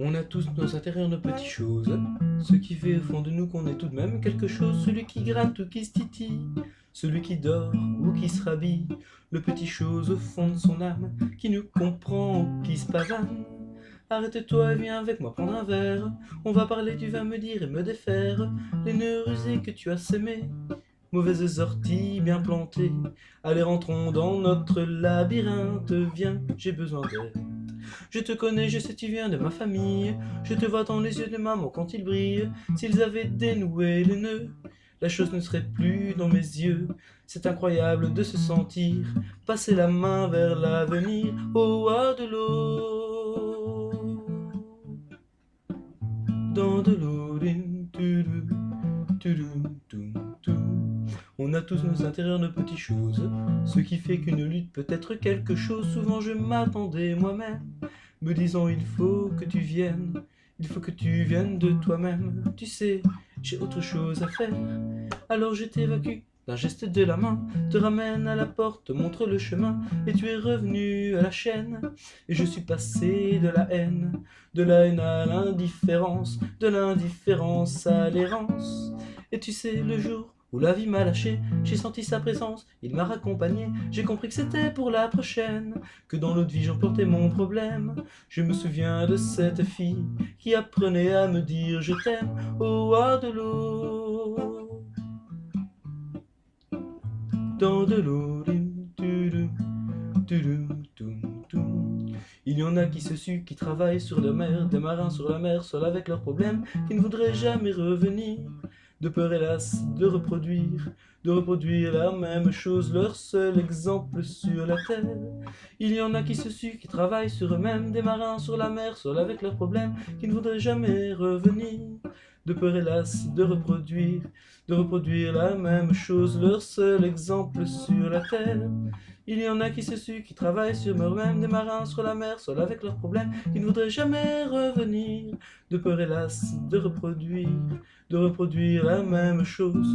On a tous nos intérieurs, nos petites choses, ce qui fait au fond de nous qu'on est tout de même quelque chose, celui qui gratte ou qui se titille, celui qui dort ou qui se rhabille, le petit chose au fond de son âme, qui nous comprend ou qui se pavane. Arrête-toi et viens avec moi prendre un verre, on va parler, tu vas me dire et me défaire, les nœuds rusés que tu as sémés, mauvaises orties bien plantées. Allez, rentrons dans notre labyrinthe, viens, j'ai besoin d'aide. Je te connais, je sais, tu viens de ma famille. Je te vois dans les yeux de maman quand ils brillent. S'ils avaient dénoué les nœuds, la chose ne serait plus dans mes yeux. C'est incroyable de se sentir passer la main vers l'avenir. Au haut de l'eau, dans de l'eau. On a tous nos intérieurs, nos petites choses, ce qui fait qu'une lutte peut être quelque chose. Souvent je m'attendais moi-même, me disant il faut que tu viennes, il faut que tu viennes de toi-même. Tu sais, j'ai autre chose à faire, alors je t'évacue d'un geste de la main, te ramène à la porte, te montre le chemin, et tu es revenu à la chaîne. Et je suis passé de la haine à l'indifférence, de l'indifférence à l'errance. Et tu sais, le jour où la vie m'a lâché, j'ai senti sa présence, il m'a raccompagné, j'ai compris que c'était pour la prochaine, que dans l'autre vie j'emportais mon problème. Je me souviens de cette fille qui apprenait à me dire je t'aime au haut de l'eau, dans de l'eau. Il y en a qui se suent, qui travaillent sur la mer, des marins sur la mer, seuls avec leurs problèmes, qui ne voudraient jamais revenir, de peur hélas de reproduire la même chose, leur seul exemple sur la terre. Il y en a qui se suent, qui travaillent sur eux-mêmes, des marins sur la mer, seuls avec leurs problèmes, qui ne voudraient jamais revenir, de peur hélas de reproduire la même chose, leur seul exemple sur la terre. Il y en a qui se suent, qui travaillent sur eux-mêmes, des marins sur la mer, seuls avec leurs problèmes, qui ne voudraient jamais revenir, de peur hélas de reproduire la même chose.